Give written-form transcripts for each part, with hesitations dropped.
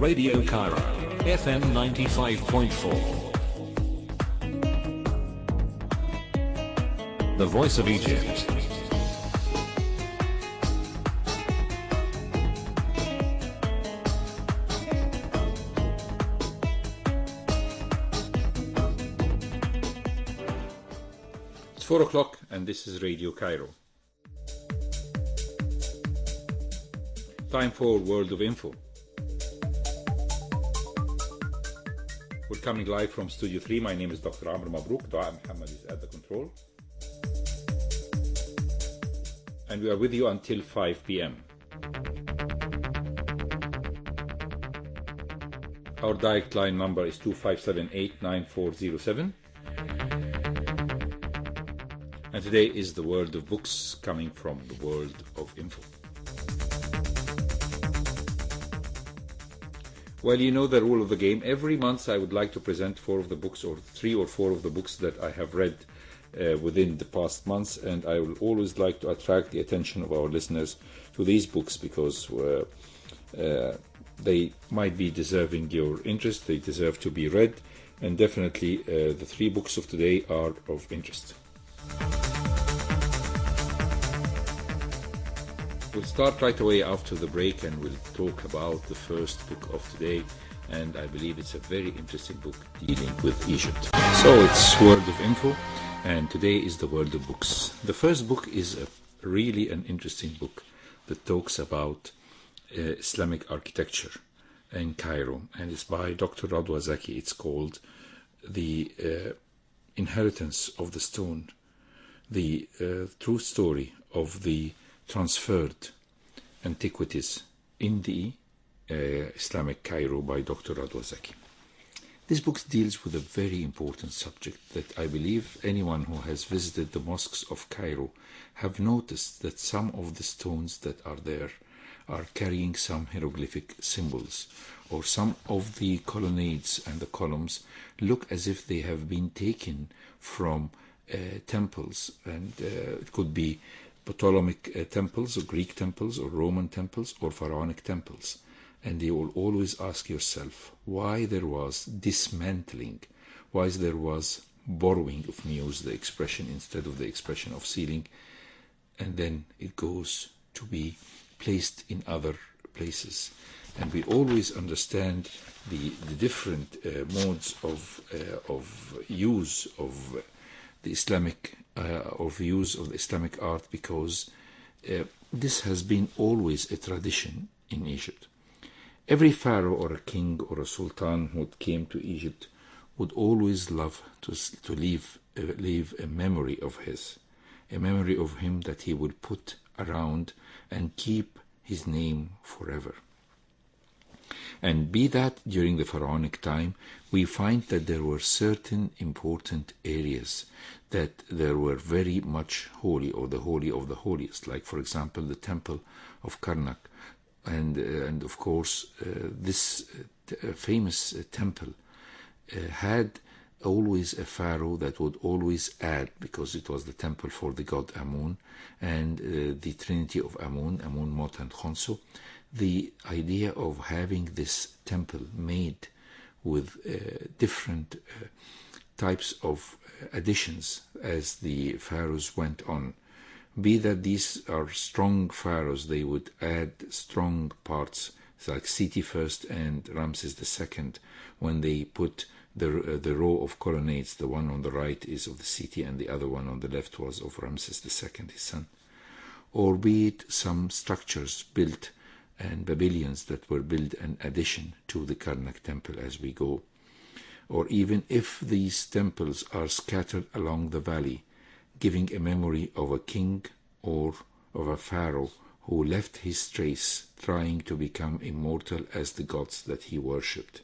Radio Cairo, FM 95.4. The Voice of Egypt. It's 4 o'clock and this is Radio Cairo. Time for World of Info. We're coming live from Studio 3. My name is Dr. Amr MABROUK. Dua Muhammad is at the control. And we are with you until 5 p.m. Our direct line number is 2578-9407. And today is the world of books coming from the world of info. Well, you know the rule of the game. Every month I would like to present 4 of the books, or 3 or 4 of the books that I have read within the past months, and I will always like to attract the attention of our listeners to these books because they might be deserving your interest, they deserve to be read, and definitely the 3 books of today are of interest. We'll start right away after the break and we'll talk about the first book of today, and I believe it's a very interesting book dealing with Egypt. So it's World of Info, and today is the world of books. The first book is really an interesting book that talks about Islamic architecture in Cairo, and it's by Dr. Radwa Zaki. It's called The Inheritance of the Stone, the true story of the transferred antiquities in the Islamic Cairo by Dr. Radwa Zaki. This book deals with a very important subject that I believe anyone who has visited the mosques of Cairo have noticed, that some of the stones that are there are carrying some hieroglyphic symbols, or some of the colonnades and the columns look as if they have been taken from temples, and it could be Ptolemaic temples, or Greek temples, or Roman temples, or Pharaonic temples. And you will always ask yourself why there was dismantling, why there was borrowing of news, the expression, instead of the expression of sealing, and then it goes to be placed in other places. And we always understand the different modes of use of the Islamic of use of the Islamic art, because this has been always a tradition in Egypt. Every pharaoh or a king or a sultan who came to Egypt would always love to leave a memory of him that he would put around and keep his name forever. And be that during the pharaonic time, we find that there were certain important areas that there were very much holy, or the holy of the holiest, like for example the temple of Karnak, and of course this famous temple had always a pharaoh that would always add, because it was the temple for the god Amun and the trinity of Amun, Mot and Khonsu, the idea of having this temple made with different types of additions as the pharaohs went on. Be that these are strong pharaohs, they would add strong parts, like Seti first and Ramses II, when they put the row of colonnades. The one on the right is of the Seti and the other one on the left was of Ramses II, his son. Or be it some structures built and Babylonians that were built in addition to the Karnak temple as we go. Or even if these temples are scattered along the valley, giving a memory of a king or of a pharaoh who left his trace, trying to become immortal as the gods that he worshipped,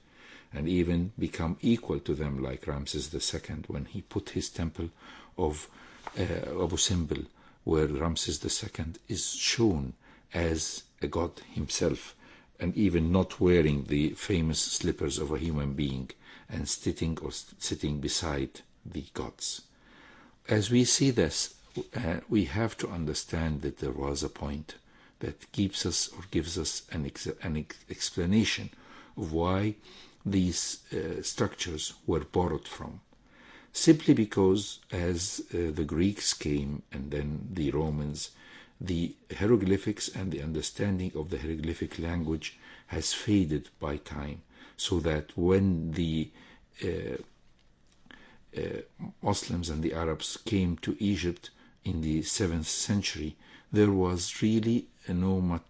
and even become equal to them, like Ramses II when he put his temple of Abu Simbel, where Ramses II is shown as a god himself, and even not wearing the famous slippers of a human being, and sitting beside the gods. As we see this, we have to understand that there was a point that keeps us or gives us an explanation of why these structures were borrowed from. Simply because as the Greeks came and then the Romans, the hieroglyphics and the understanding of the hieroglyphic language has faded by time, so that when the Muslims and the Arabs came to Egypt in the 7th century, there was really no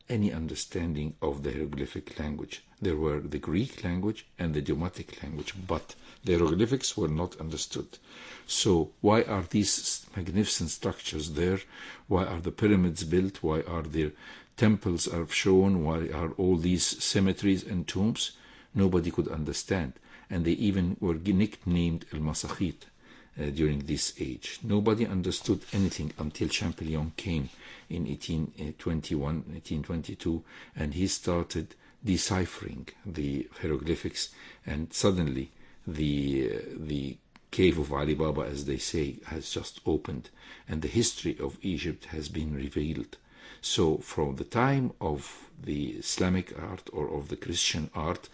any understanding of the hieroglyphic language. There were the Greek language and the Demotic language, but the hieroglyphics were not understood. So why are these magnificent structures there? Why are the pyramids built? Why are there temples are shown? Why are all these cemeteries and tombs? Nobody could understand. And they even were nicknamed al-Masakhit during this age. Nobody understood anything until Champollion came in 1821, 1822, and he started deciphering the hieroglyphics, and suddenly the cave of Ali Baba, as they say, has just opened, and the history of Egypt has been revealed. So from the time of the Islamic art or of the Christian art,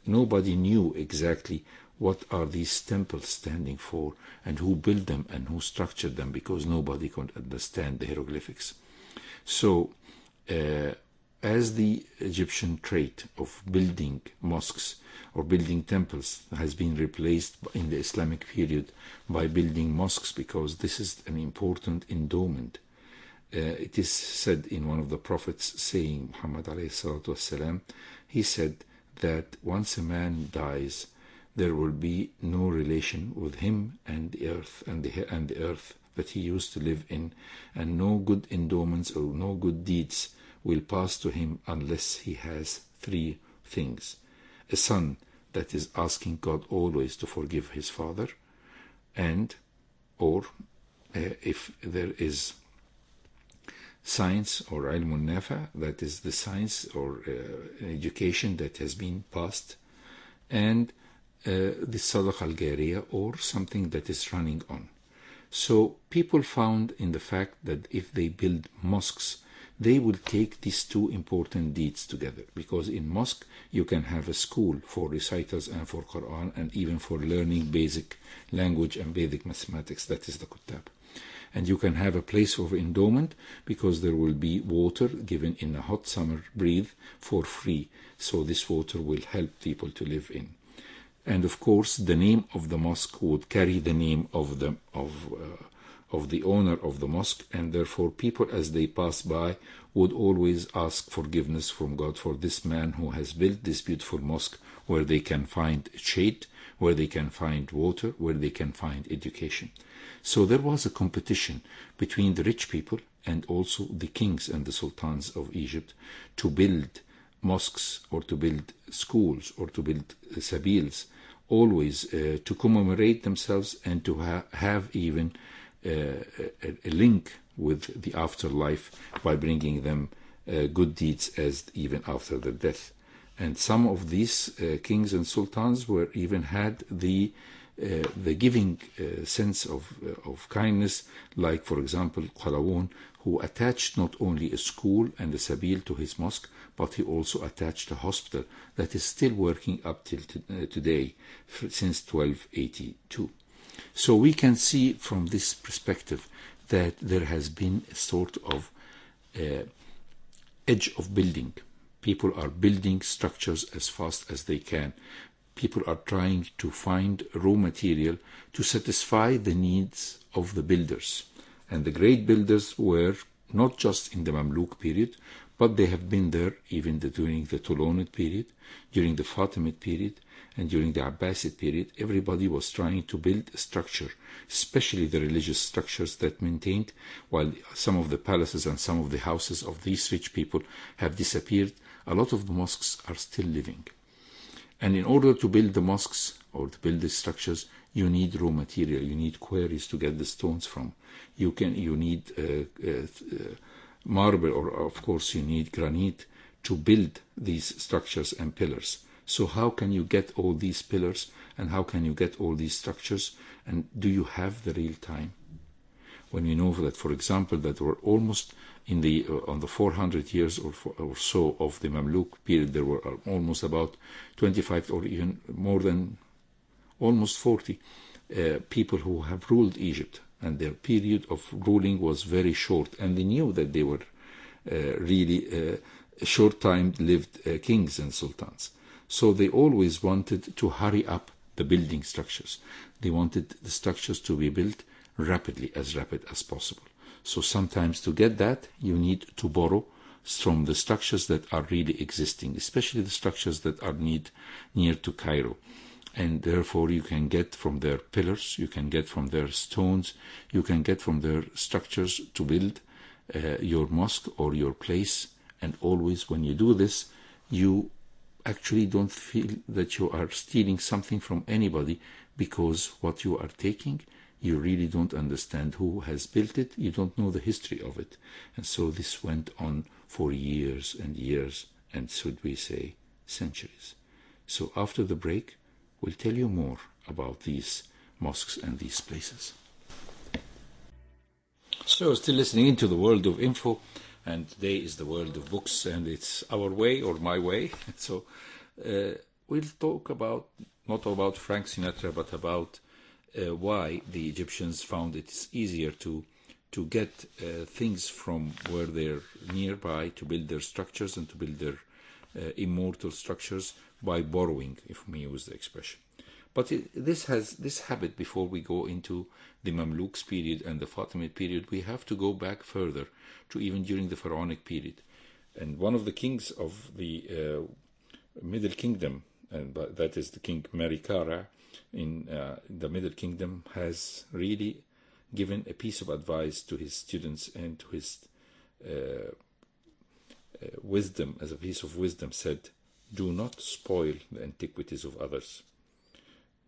nobody knew exactly what are these temples standing for and who built them and who structured them, because nobody could understand the hieroglyphics. So as the Egyptian trait of building mosques or building temples has been replaced in the Islamic period by building mosques, because this is an important endowment. It is said in one of the prophets saying, Muhammad alayhi salatu wasalam, he said that once a man dies, there will be no relation with him and the earth and the earth that he used to live in, and no good endowments or no good deeds will pass to him unless he has three things: a son that is asking God always to forgive his father, and or if there is science or ilmun nafa, that is the science or education that has been passed, and the sadaqah al-jariyah, or something that is running on. So people found in the fact that if they build mosques, they will take these two important deeds together, because in mosque you can have a school for reciters and for Quran and even for learning basic language and basic mathematics, that is the kutab. And you can have a place of endowment, because there will be water given in a hot summer breeze for free, so this water will help people to live in. And of course the name of the mosque would carry the name of the owner of the mosque, and therefore people as they pass by would always ask forgiveness from God for this man who has built this beautiful mosque, where they can find shade, where they can find water, where they can find education. So there was a competition between the rich people and also the kings and the sultans of Egypt to build mosques or to build schools or to build sabils, always to commemorate themselves and to have even a link with the afterlife by bringing them good deeds as even after their death. And some of these kings and sultans were even had the giving sense of kindness, like for example Qalawun, who attached not only a school and a sabil to his mosque, but he also attached a hospital that is still working up till today, since 1282. So we can see from this perspective that there has been a sort of edge of building. People are building structures as fast as they can. People are trying to find raw material to satisfy the needs of the builders. And the great builders were not just in the Mamluk period, but they have been there even during the Tulunid period, during the Fatimid period, and during the Abbasid period. Everybody was trying to build a structure, especially the religious structures that maintained, while some of the palaces and some of the houses of these rich people have disappeared. A lot of the mosques are still living. And in order to build the mosques or to build the structures, you need raw material, you need quarries to get the stones from. You need marble, or of course you need granite to build these structures and pillars. So how can you get all these pillars and how can you get all these structures, and do you have the real time? when we know that, for example, that were almost in the on the 400 years or so of the Mamluk period, there were almost about 25 or even more than almost 40 people who have ruled Egypt, and their period of ruling was very short, and they knew that they were really short-time lived kings and sultans. So they always wanted to hurry up the building structures. They wanted the structures to be built rapidly, as rapid as possible. So sometimes to get that, you need to borrow from the structures that are really existing, especially the structures that are near to Cairo. And therefore you can get from their pillars, you can get from their stones, you can get from their structures to build your mosque or your place. And always when you do this, you actually don't feel that you are stealing something from anybody, because what you are taking, you really don't understand who has built it, you don't know the history of it. And so this went on for years and years, and should we say centuries. So after the break, we'll tell you more about these mosques and these places. So still listening into the world of info, and today is the world of books, and it's our way or my way. So we'll talk about, not about Frank Sinatra, but about why the Egyptians found it easier to get things from where they're nearby, to build their structures and to build their immortal structures by borrowing, if we use the expression. But this habit, before we go into the Mamluks period and the Fatimid period, we have to go back further to even during the Pharaonic period. And one of the kings of the Middle Kingdom, and that is the King Merikara in the Middle Kingdom, has really given a piece of advice to his students and to his wisdom, as a piece of wisdom, said, "Do not spoil the antiquities of others.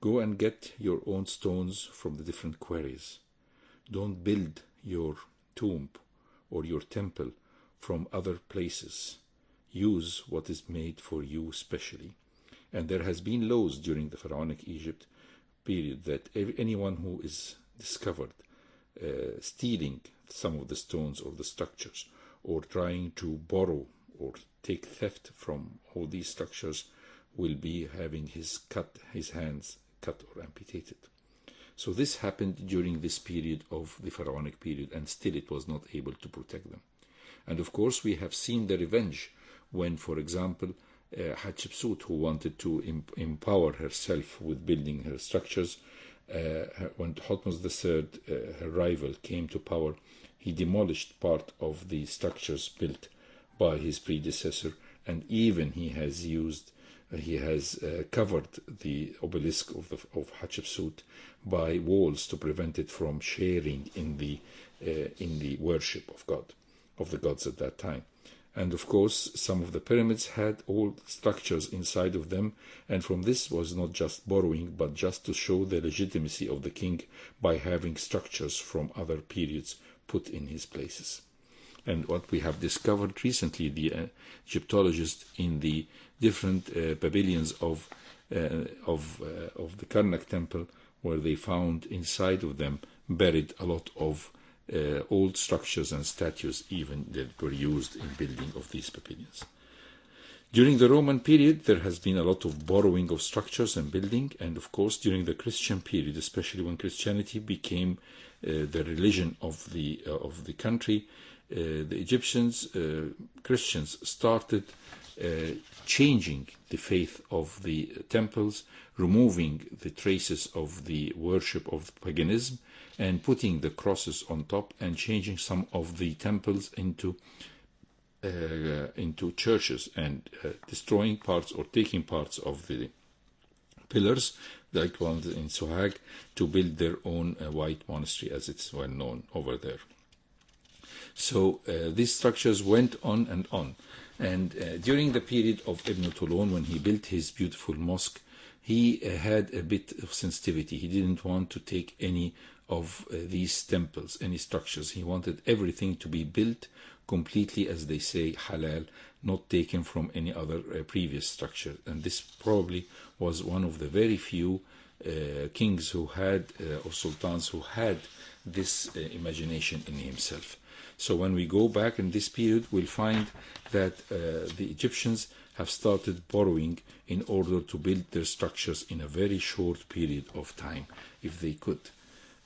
Go and get your own stones from the different quarries. Don't build your tomb or your temple from other places. Use what is made for you specially." And there has been laws during the Pharaonic Egypt period that anyone who is discovered stealing some of the stones or the structures, or trying to borrow or take theft from all these structures, will be having his hands cut or amputated. So this happened during this period of the Pharaonic period, and still it was not able to protect them. And of course we have seen the revenge when, for example, Hatshepsut, who wanted to empower herself with building her structures, when Thutmose III, her rival, came to power, he demolished part of the structures built by his predecessor, and even he has covered the obelisk of Hatshepsut by walls to prevent it from sharing in the worship of the gods at that time. And of course, some of the pyramids had old structures inside of them, and from this was not just borrowing, but just to show the legitimacy of the king by having structures from other periods put in his places. And what we have discovered recently, the Egyptologists, in the different pavilions of the Karnak temple, where they found inside of them buried a lot of old structures and statues, even that were used in building of these pavilions. During the Roman period, there has been a lot of borrowing of structures and building, and of course during the Christian period, especially when Christianity became the religion of the country, the Egyptians, Christians, started changing the faith of the temples, removing the traces of the worship of paganism, and putting the crosses on top, and changing some of the temples into churches, and destroying parts or taking parts of the pillars, like ones in Sohag, to build their own white monastery, as it's well known over there. So these structures went on and on. And during the period of Ibn Tulun, when he built his beautiful mosque, he had a bit of sensitivity. He didn't want to take any of these temples, any structures. He wanted everything to be built completely, as they say, halal, not taken from any other previous structure. And this probably was one of the very few kings who had, or sultans who had this imagination in himself. So when we go back in this period, we'll find that the Egyptians have started borrowing in order to build their structures in a very short period of time, if they could.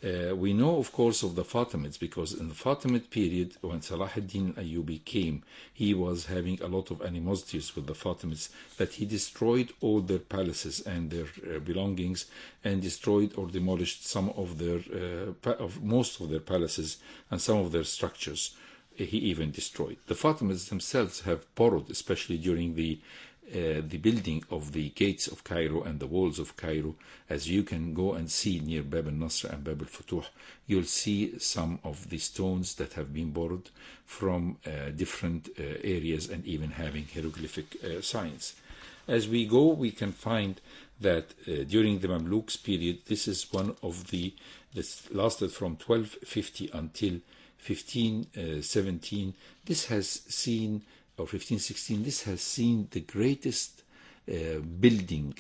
We know, of course, of the Fatimids, because in the Fatimid period, when Salah ad-Din Ayyubi came, he was having a lot of animosities with the Fatimids, that he destroyed all their palaces and their belongings, and destroyed or demolished some of their, most of their palaces and some of their structures. He even destroyed. The Fatimids themselves have borrowed, especially during the building of the gates of Cairo and the walls of Cairo. As you can go and see near Bab al-Nasr and Bab al-Futuh, you'll see some of the stones that have been borrowed from different areas, and even having hieroglyphic signs. As we go, we can find that during the Mamluks period, this is one of this lasted from 1250 until 1517. This has seen, or 1516, this has seen the greatest building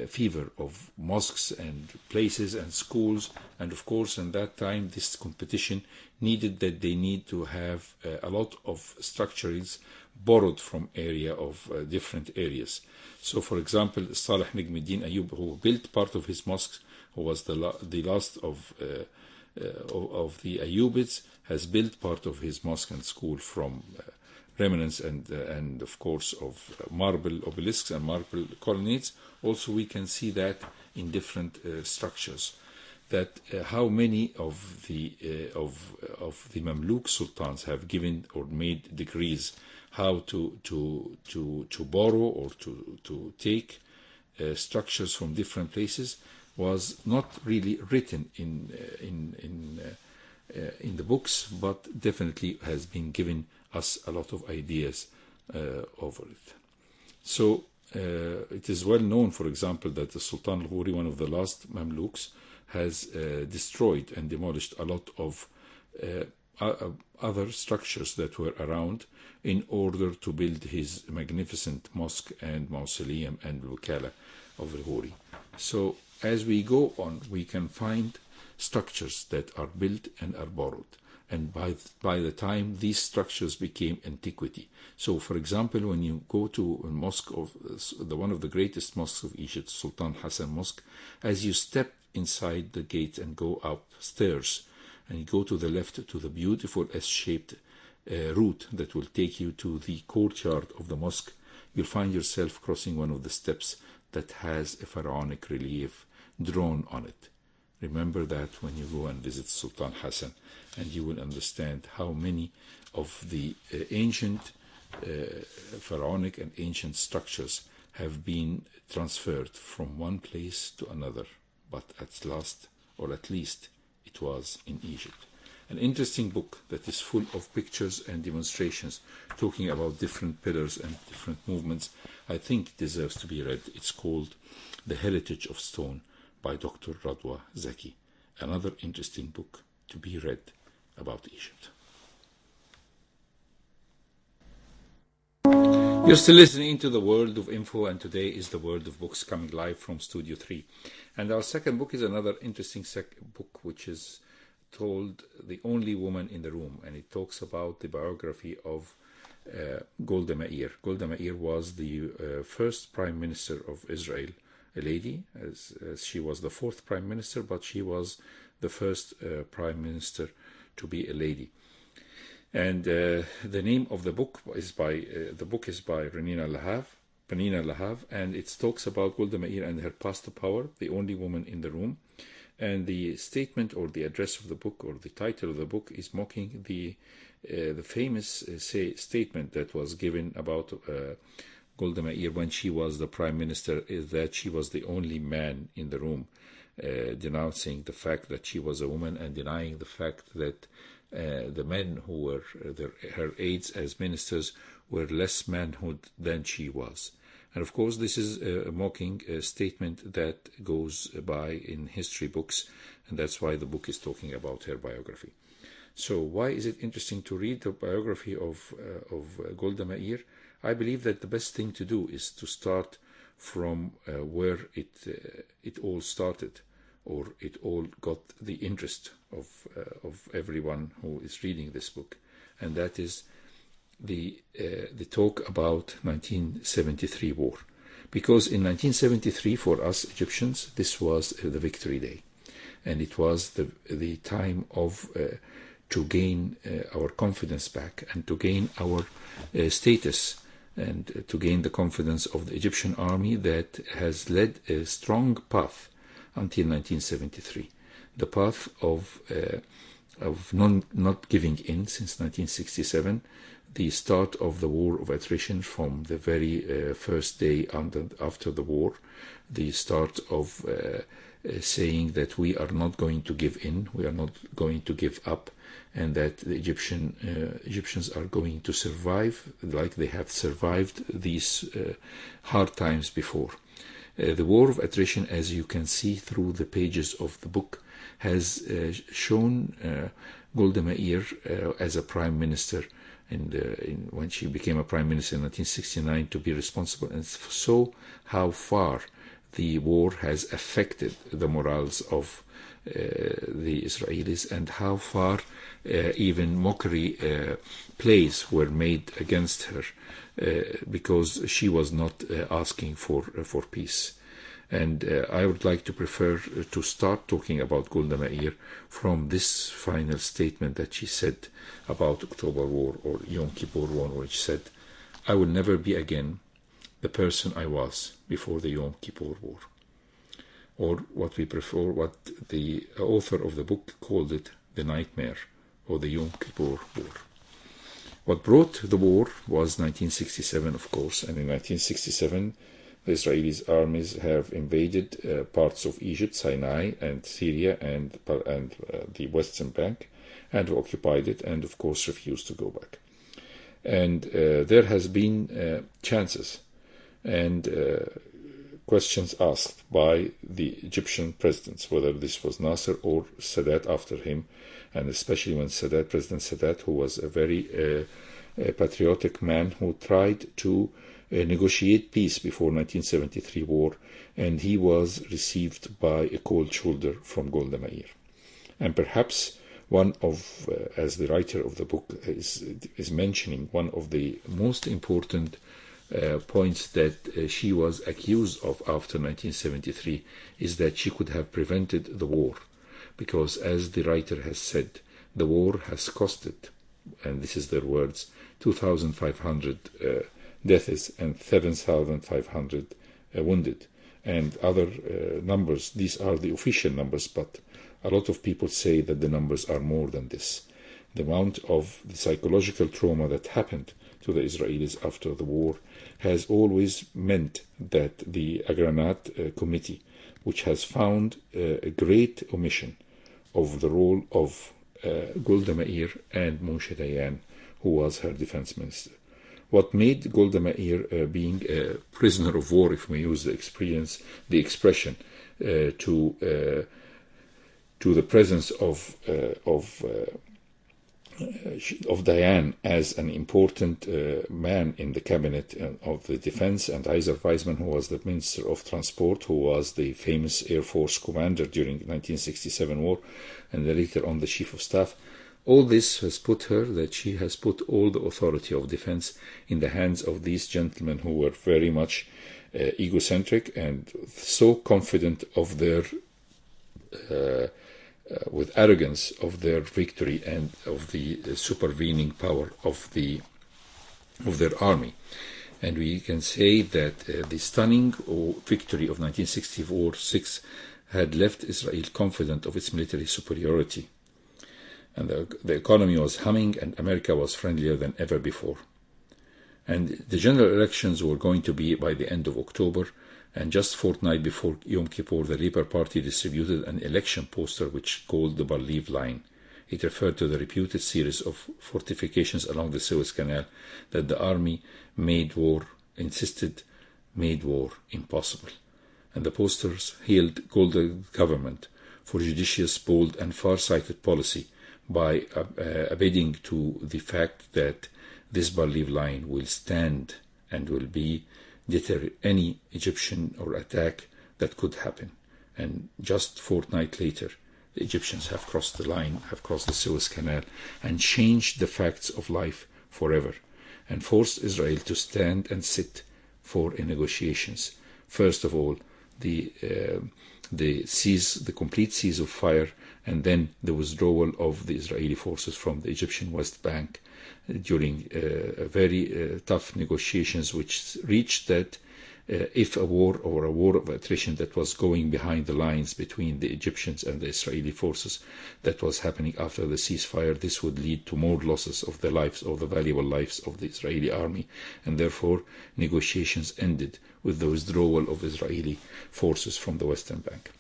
fever of mosques and places and schools. And of course, in that time, this competition needed that they need to have a lot of structures borrowed from area of different areas. So, for example, Salih Nigmuddin Ayyub, who built part of his mosques, who was the last of the Ayyubids, has built part of his mosque and school from remnants and of course of marble obelisks and marble colonnades. Also, we can see that in different structures. That how many of the Mamluk sultans have given or made decrees how to borrow or to take structures from different places was not really written in the books, but definitely has been given us a lot of ideas over it. So it is well known, for example, that the Sultan al-Ghuri, one of the last Mamluks, has destroyed and demolished a lot of other structures that were around in order to build his magnificent mosque and mausoleum and Wukala of al-Ghuri. So as we go on, we can find structures that are built and are borrowed. And by the time these structures became antiquity. So, for example, when you go to a mosque of one of the greatest mosques of Egypt, Sultan Hassan Mosque, as you step inside the gate and go upstairs, and you go to the left to the beautiful S-shaped route that will take you to the courtyard of the mosque, you'll find yourself crossing one of the steps that has a pharaonic relief drawn on it. Remember that when you go and visit Sultan Hassan, and you will understand how many of the ancient pharaonic and ancient structures have been transferred from one place to another, but at last, or at least, it was in Egypt. An interesting book that is full of pictures and demonstrations talking about different pillars and different movements, I think deserves to be read. It's called The Heritage of Stone by Dr. Radwa Zaki. Another interesting book to be read about Egypt. You're still listening to the World of Info, and today is the World of Books coming live from Studio 3. And our second book is another interesting book, which is called The Only Woman in the Room, and it talks about the biography of Golda Meir. Golda Meir was the first Prime Minister of Israel, a lady, as she was the fourth Prime Minister, but she was the first Prime Minister to be a lady. And the name of the book is by Penina Lahav, and it talks about Golda Meir and her path to power, the only woman in the room. And the statement or the address of the book or the title of the book is mocking the famous statement that was given about Golda Meir when she was the prime minister, is that she was the only man in the room, denouncing the fact that she was a woman and denying the fact that the men who were her aides as ministers were less manhood than she was. And of course, this is a mocking statement that goes by in history books, and that's why the book is talking about her biography. So why is it interesting to read the biography of Golda Meir? I believe that the best thing to do is to start from where it all started, or it all got the interest of everyone who is reading this book, and that is the talk about 1973 war. Because in 1973, for us Egyptians, this was the victory day, and it was the time of to gain our confidence back, and to gain our status, and to gain the confidence of the Egyptian army that has led a strong path until 1973, the path of not giving in since 1967, the start of the war of attrition from the very first day after the war, the start of saying that we are not going to give in, we are not going to give up, and that the Egyptians are going to survive like they have survived these hard times before. The war of attrition, as you can see through the pages of the book, has shown Golda Meir as a prime minister, when she became a prime minister in 1969, to be responsible, and so how far the war has affected the morals of the Israelis, and how far even mockery plays were made against her because she was not asking for peace. And I would like to prefer to start talking about Golda Meir from this final statement that she said about October War, or Yom Kippur War, which said, "I will never be again the person I was before the Yom Kippur War." Or what the author of the book called it, the nightmare, or the Yom Kippur War. What brought the war was 1967, of course, and in 1967 the Israeli armies have invaded parts of Egypt, Sinai and Syria and the Western Bank, and occupied it, and of course refused to go back. And there has been chances and questions asked by the Egyptian presidents, whether this was Nasser or Sadat after him, and especially when President Sadat, who was a very patriotic man who tried to negotiate peace before 1973 war, and he was received by a cold shoulder from Golda Meir. And perhaps one of, as the writer of the book is mentioning, one of the most important points that she was accused of after 1973 is that she could have prevented the war, because, as the writer has said, the war has costed, and this is their words, 2,500 deaths and 7,500 wounded, and other numbers. These are the official numbers, but a lot of people say that the numbers are more than this. The amount of the psychological trauma that happened to the Israelis after the war has always meant that the Agranat Committee, which has found a great omission of the role of Golda Meir and Moshe Dayan, who was her defense minister. What made Golda Meir being a prisoner of war, if we use the expression, to the presence of Dayan as an important man in the cabinet of the defense, and Isaac Weizmann, who was the Minister of Transport, who was the famous Air Force commander during the 1967 war, and later on the Chief of Staff. All this has put her, that she has put all the authority of defense in the hands of these gentlemen who were very much egocentric and so confident of their with arrogance of their victory and of the supervening power of their army. And we can say that the stunning victory of 1964-6 had left Israel confident of its military superiority, and the economy was humming, and America was friendlier than ever before. And the general elections were going to be by the end of October, and just a fortnight before Yom Kippur, the Labour Party distributed an election poster which called the Believe Line. It referred to the reputed series of fortifications along the Suez Canal that the army insisted made war impossible. And the posters hailed Golda's government for judicious, bold and far-sighted policy by abetting to the fact that this Believe Line will stand and will be deter any Egyptian or attack that could happen. And just a fortnight later, the Egyptians have crossed the line, have crossed the Suez Canal, and changed the facts of life forever, and forced Israel to stand and sit for negotiations. First of all, the complete cease of fire, and then the withdrawal of the Israeli forces from the Egyptian West Bank during very tough negotiations, which reached that if a war or a war of attrition that was going behind the lines between the Egyptians and the Israeli forces that was happening after the ceasefire, this would lead to more losses of the lives, of the valuable lives of the Israeli army, and therefore negotiations ended with the withdrawal of Israeli forces from the Western Bank.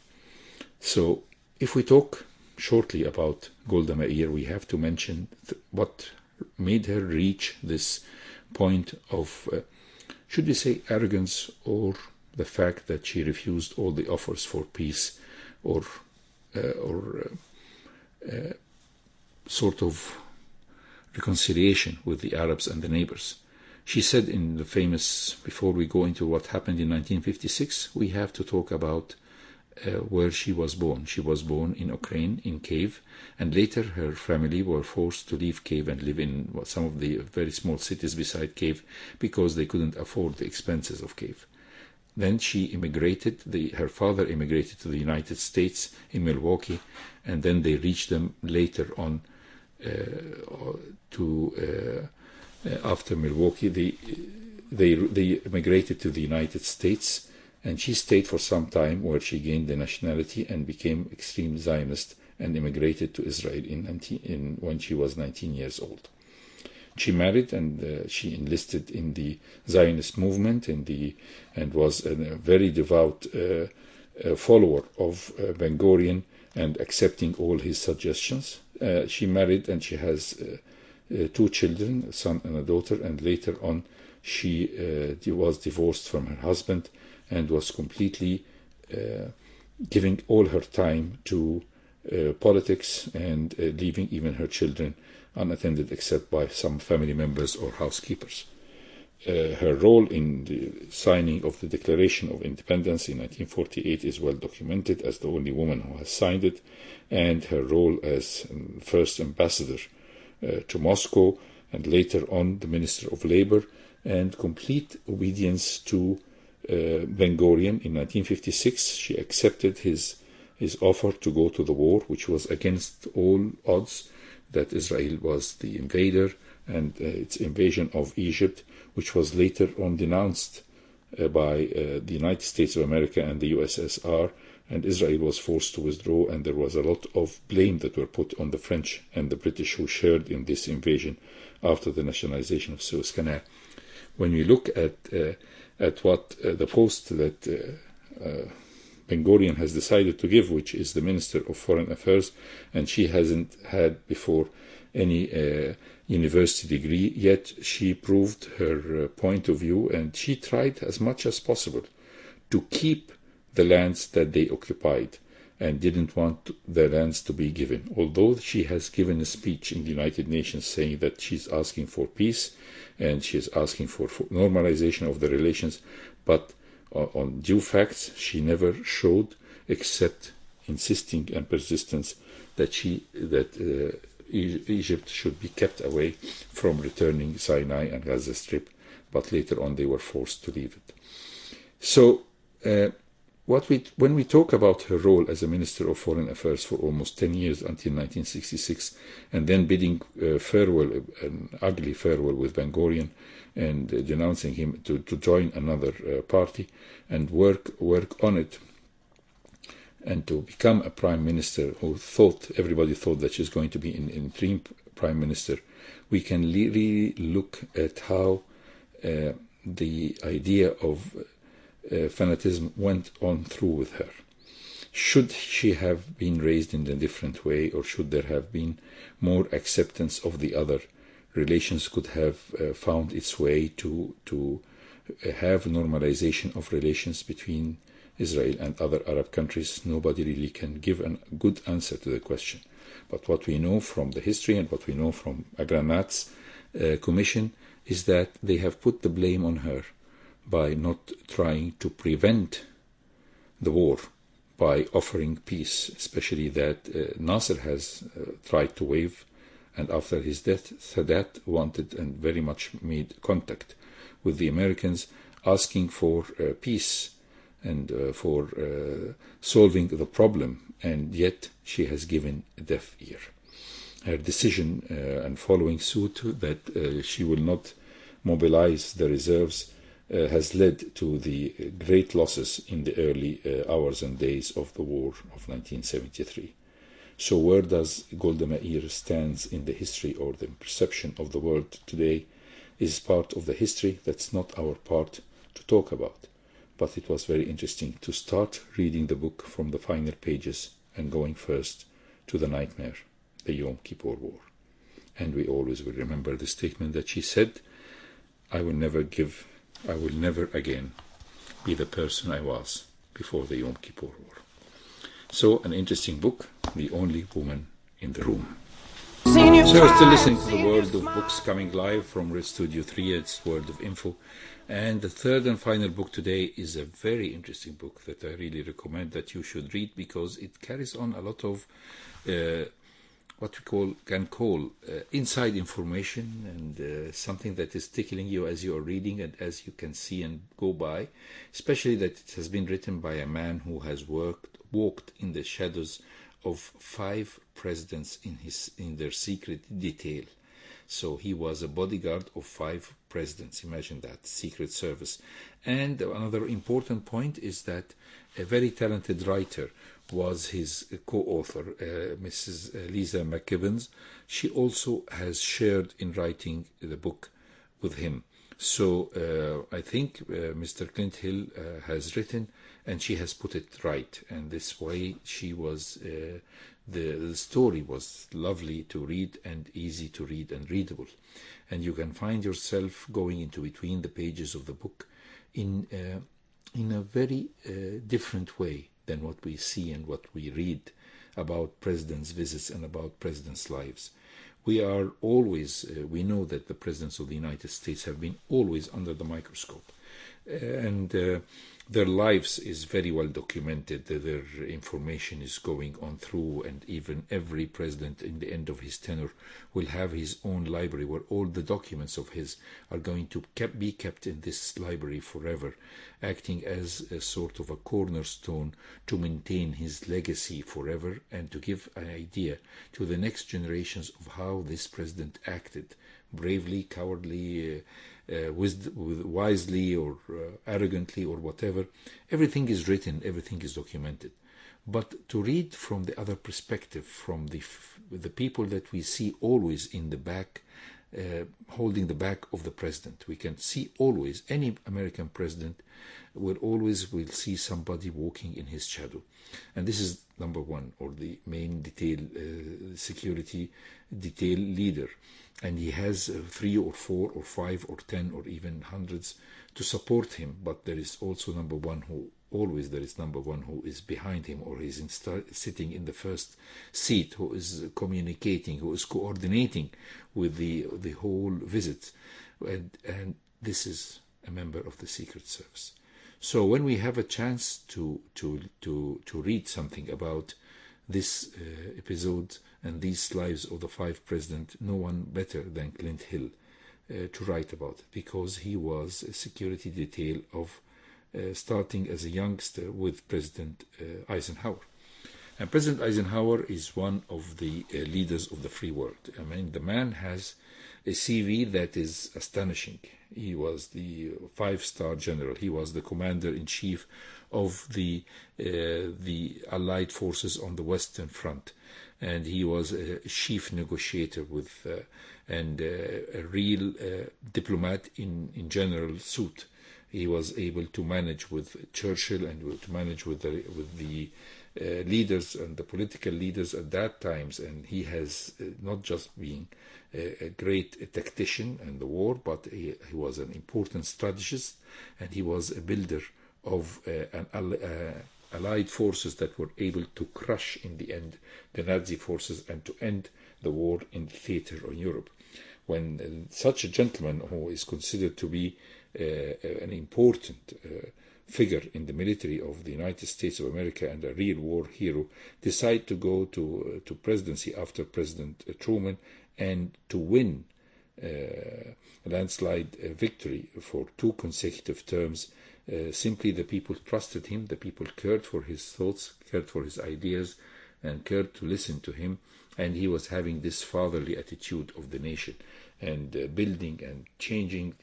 So if we talk shortly about Golda Meir, we have to mention what made her reach this point of should we say arrogance, or the fact that she refused all the offers for peace or sort of reconciliation with the Arabs and the neighbors. She said in the famous, before we go into what happened in 1956, we have to talk about where she was born. She was born in Ukraine, in Kiev, and later her family were forced to leave Kiev and live in some of the very small cities beside Kiev because they couldn't afford the expenses of Kiev. Then she immigrated, her father immigrated to the United States in Milwaukee, and then they reached them later on after Milwaukee. They immigrated to the United States, and she stayed for some time where she gained the nationality and became extreme Zionist and immigrated to Israel when she was 19 years old. She married and she enlisted in the Zionist movement and was a very devout follower of Ben-Gurion and accepting all his suggestions. She married and she has 2 children, a son and a daughter, and later on she was divorced from her husband and was completely giving all her time to politics and leaving even her children unattended except by some family members or housekeepers. Her role in the signing of the Declaration of Independence in 1948 is well documented as the only woman who has signed it, and her role as first ambassador to Moscow and later on the Minister of Labor, and complete obedience to Ben-Gurion. In 1956 she accepted his offer to go to the war, which was against all odds, that Israel was the invader and its invasion of Egypt, which was later on denounced by the United States of America and the USSR, and Israel was forced to withdraw, and there was a lot of blame that were put on the French and the British who shared in this invasion after the nationalization of Suez Canal. When we look at what the post that Ben-Gurion has decided to give, which is the Minister of Foreign Affairs, and she hasn't had before any university degree, yet she proved her point of view, and she tried as much as possible to keep the lands that they occupied and didn't want the lands to be given. Although she has given a speech in the United Nations saying that she's asking for peace and she is asking for normalization of the relations, but on due facts she never showed, except insisting and persistence that Egypt should be kept away from returning Sinai and Gaza Strip, but later on they were forced to leave it. So when we talk about her role as a Minister of Foreign Affairs for almost 10 years until 1966, and then bidding farewell, an ugly farewell with Ben-Gurion, and denouncing him to join another party and work on it, and to become a prime minister who everybody thought that she's going to be an interim prime minister, we can really look at how the idea of fanatism went on through with her. Should she have been raised in a different way, or should there have been more acceptance of the other? Relations could have found its way to have normalization of relations between Israel and other Arab countries. Nobody really can give a good answer to the question. But what we know from the history and what we know from Agranat's commission is that they have put the blame on her by not trying to prevent the war, by offering peace, especially that Nasser has tried to waive, and after his death, Sadat wanted and very much made contact with the Americans, asking for peace and for solving the problem, and yet she has given a deaf ear. Her decision and following suit that she will not mobilize the reserves has led to the great losses in the early hours and days of the war of 1973. So where does Golda Meir stand in the history or the perception of the world today is part of the history that's not our part to talk about. But it was very interesting to start reading the book from the final pages and going first to the nightmare, the Yom Kippur War. And we always will remember the statement that she said, I will never again be the person I was before the Yom Kippur War. So, an interesting book, The Only Woman in the Room. So you're still listening to the World of Books coming live from Red Studio 3, it's World of Info. And the third and final book today is a very interesting book that I really recommend that you should read, because it carries on a lot of what we can call inside information, and something that is tickling you as you are reading and as you can see and go by, especially that it has been written by a man who has walked in the shadows of 5 presidents in their secret detail. So he was a bodyguard of 5 presidents. Imagine that, Secret Service. And another important point is that a very talented writer was his co-author, Mrs. Lisa McKibbins. She also has shared in writing the book with him. So I think Mr. Clint Hill has written, and she has put it right. And this way she was, the story was lovely to read and easy to read and readable. And you can find yourself going into between the pages of the book in a very different way than what we see and what we read about presidents' visits and about presidents' lives. We are always, we know that the presidents of the United States have been always under the microscope. And their lives is very well documented. Their information is going on through, and even every president in the end of his tenure will have his own library where all the documents of his are going to be kept in this library forever, acting as a sort of a cornerstone to maintain his legacy forever and to give an idea to the next generations of how this president acted, bravely, cowardly, wisely or arrogantly or whatever. Everything is written, everything is documented. But to read from the other perspective, from the people that we see always in the back, holding the back of the president, we can see always, any American president will see somebody walking in his shadow. And this is number one, or the main security detail leader. And he has 3 or 4 or 5 or 10 or even hundreds to support him. But there is also number one who is behind him, or is sitting in the first seat, who is communicating, who is coordinating with the whole visit. And this is a member of the Secret Service. So when we have a chance to read something about this episode and these lives of the 5 presidents, no one better than Clint Hill to write about it, because he was a security detail of starting as a youngster with President Eisenhower. And President Eisenhower is one of the leaders of the free world. I mean, the man has a CV that is astonishing. He was the 5-star general. He was the commander-in-chief of the Allied forces on the Western Front. And he was a chief negotiator with and a real diplomat in general suit. He was able to manage with Churchill and to manage with the leaders and the political leaders at that times. And he has not just been a great tactician in the war, but he was an important strategist, and he was a builder of Allied forces that were able to crush in the end the Nazi forces and to end the war in the theater in Europe. when such a gentleman, who is considered to be an important figure in the military of the United States of America and a real war hero, decide to go to presidency after President Truman and to win a landslide victory for 2 consecutive terms. Simply the people trusted him, the people cared for his thoughts, cared for his ideas, and cared to listen to him, and he was having this fatherly attitude of the nation and building and changing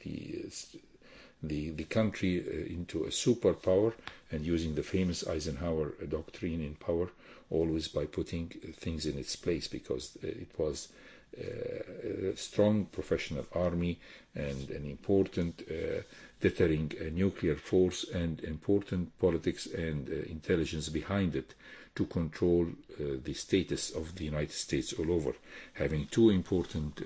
the country into a superpower, and using the famous Eisenhower doctrine in power, always by putting things in its place, because it was a strong professional army and an important deterring nuclear force and important politics and intelligence behind it to control the status of the United States all over, having 2 important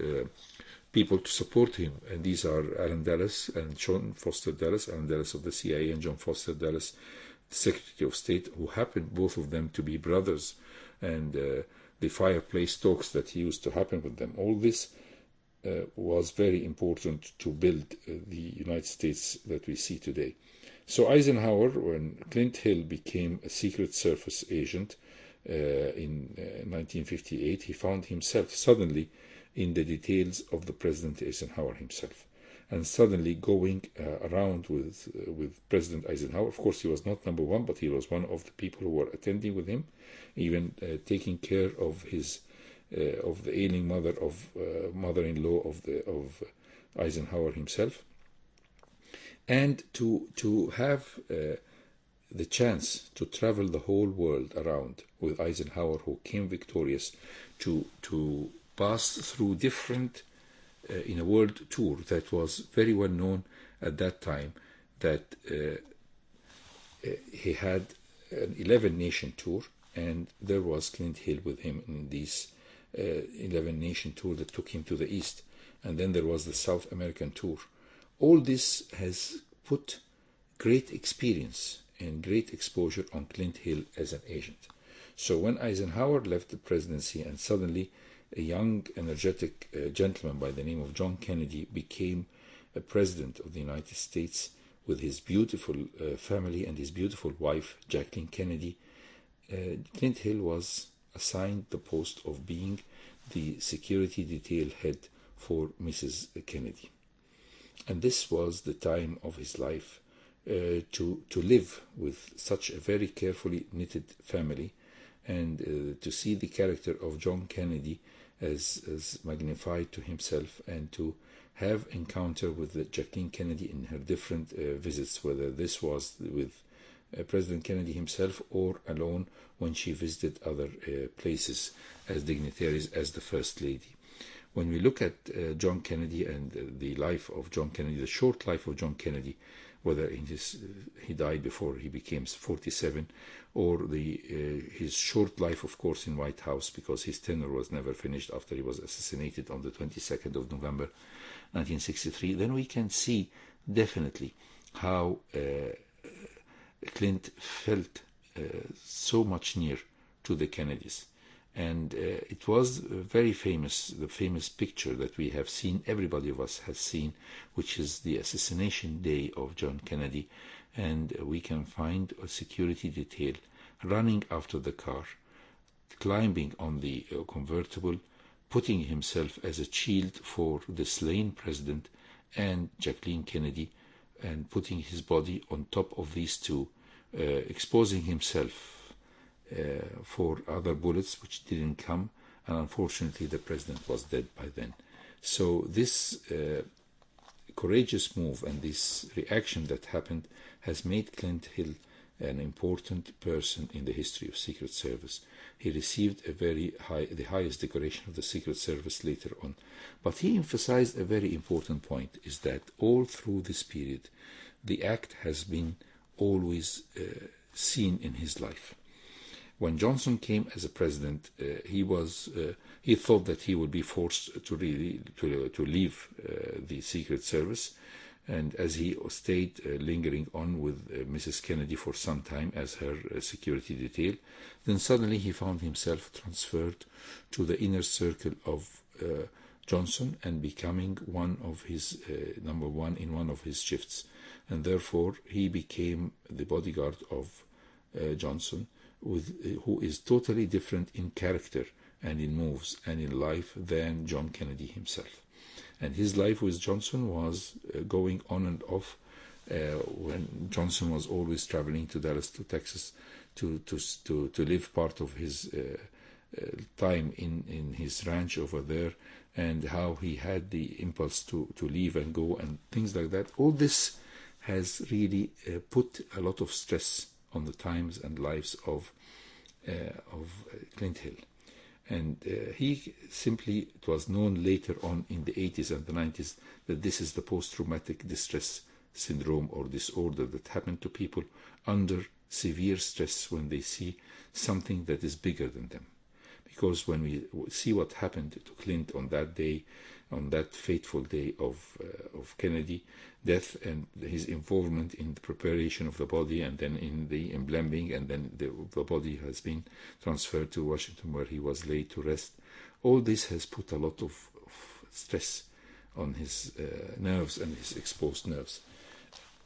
people to support him, and these are Allen Dulles and John Foster Dulles, Allen Dulles of the CIA and John Foster Dulles, Secretary of State, who happened, both of them, to be brothers, and the fireplace talks that used to happen with them. All this was very important to build the United States that we see today. So Eisenhower, when Clint Hill became a Secret Service agent in 1958, he found himself suddenly in the details of the President Eisenhower himself, and suddenly going around with President Eisenhower. Of course, he was not number 1, but he was one of the people who were attending with him, even taking care of his of the ailing mother-in-law of Eisenhower himself, and to have the chance to travel the whole world around with Eisenhower, who came victorious, to pass through different in a world tour that was very well known at that time, that he had an 11-nation tour, and there was Clint Hill with him in these 11-nation tour that took him to the east, and then there was the South American tour. All this has put great experience and great exposure on Clint Hill as an agent. So when Eisenhower left the presidency and suddenly a young, energetic gentleman by the name of John Kennedy became a president of the United States with his beautiful family and his beautiful wife, Jacqueline Kennedy, Clint Hill was assigned the post of being the security detail head for Mrs. Kennedy. And this was the time of his life to live with such a very carefully knitted family, and to see the character of John Kennedy as magnified to himself, and to have encounter with Jacqueline Kennedy in her different visits, whether this was with President Kennedy himself or alone when she visited other places as dignitaries, as the First Lady. When we look at John Kennedy and the life of John Kennedy, the short life of John Kennedy, whether he died before he became 47, or his short life, of course, in White House, because his tenure was never finished after he was assassinated on the 22nd of November 1963, then we can see definitely how Clint felt so much near to the Kennedys. And it was very famous, the famous picture that we have seen, everybody of us has seen, which is the assassination day of John Kennedy. And we can find a security detail running after the car, climbing on the convertible, putting himself as a shield for the slain president and Jacqueline Kennedy, and putting his body on top of these two, exposing himself for other bullets which didn't come, and unfortunately the president was dead by then. So this courageous move and this reaction that happened has made Clint Hill an important person in the history of Secret Service. He received the highest decoration of the Secret Service later on. But he emphasized a very important point, is that all through this period, the act has been always seen in his life. When Johnson came as a president, he thought that he would be forced to leave the Secret Service, and as he stayed lingering on with Mrs. Kennedy for some time as her security detail, then suddenly he found himself transferred to the inner circle of Johnson and becoming one of his number one in one of his shifts, and therefore he became the bodyguard of Johnson, who is totally different in character and in moves and in life than John Kennedy himself. And his life with Johnson was going on and off when Johnson was always traveling to Dallas, to Texas, to live part of his time in his ranch over there, and how he had the impulse to leave and go and things like that. All this has really put a lot of stress on the times and lives of Clint Hill. And he simply, it was known later on in the 80s and the 90s that this is the post-traumatic distress syndrome or disorder that happened to people under severe stress when they see something that is bigger than them. Because when we see what happened to Clint on that day, on that fateful day of Kennedy death, and his involvement in the preparation of the body and then in the embalming, and then the body has been transferred to Washington where he was laid to rest, all this has put a lot of stress on his nerves and his exposed nerves.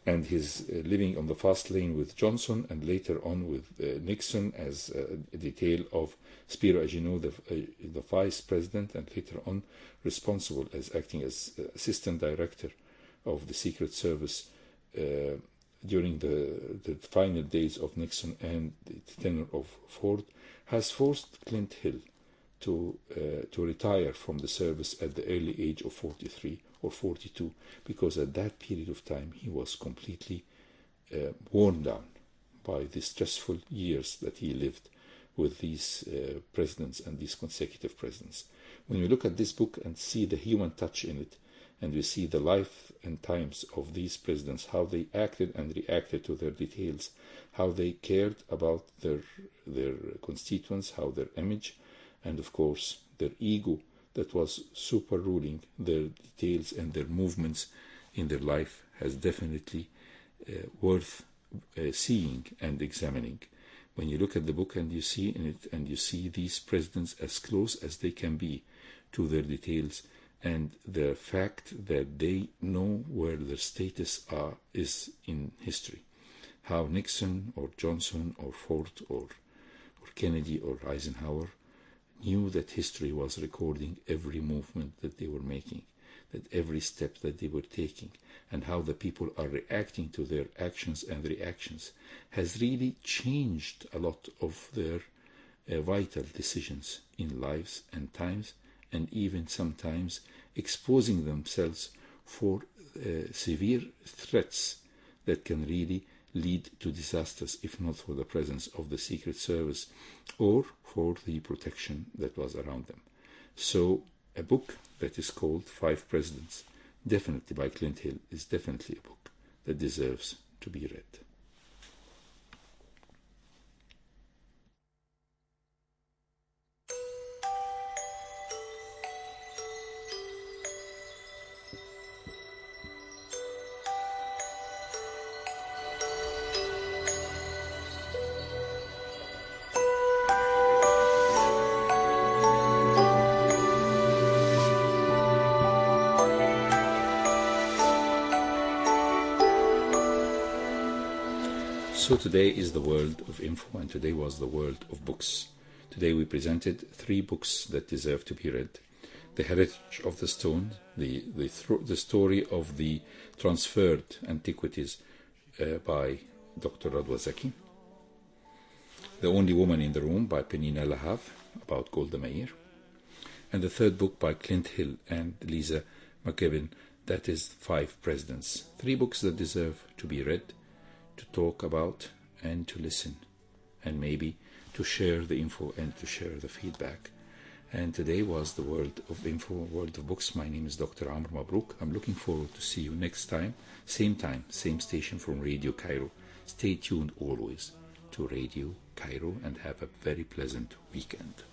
And his living on the fast lane with Johnson and later on with Nixon as a detail of Spiro Agnew, the vice president, and later on responsible as acting as assistant director of the Secret Service during the final days of Nixon and the tenure of Ford, has forced Clint Hill to retire from the service at the early age of 43 or 42, because at that period of time he was completely worn down by the stressful years that he lived with these presidents and these consecutive presidents. When we look at this book and see the human touch in it, and we see the life and times of these presidents, how they acted and reacted to their details, how they cared about their constituents, how their image, and of course their ego that was super ruling their details and their movements in their life, has definitely worth seeing and examining. When you look at the book and you see in it, and you see these presidents as close as they can be to their details, and the fact that they know where their status is in history, how Nixon or Johnson or Ford or Kennedy or Eisenhower knew that history was recording every movement that they were making, that every step that they were taking, and how the people are reacting to their actions and reactions has really changed a lot of their vital decisions in lives and times, and even sometimes exposing themselves for severe threats that can really lead to disasters, if not for the presence of the Secret Service or for the protection that was around them. So a book that is called Five Presidents, definitely by Clint Hill, is definitely a book that deserves to be read. So today is the world of info, and today was the world of books. Today we presented 3 books that deserve to be read. The Heritage of the Stone, the story of the transferred antiquities by Dr. Radwa Zaki. The Only Woman in the Room by Penina Lahav, about Golda Meir. And the 3rd book by Clint Hill and Lisa McKibben, that is 5 Presidents. 3 books that deserve to be read, to talk about and to listen, and maybe to share the info and to share the feedback. And today was the world of info, world of books. My name is Dr. Amr MABROUK. I'm looking forward to see you next time, same station from Radio Cairo. Stay tuned always to Radio Cairo and have a very pleasant weekend.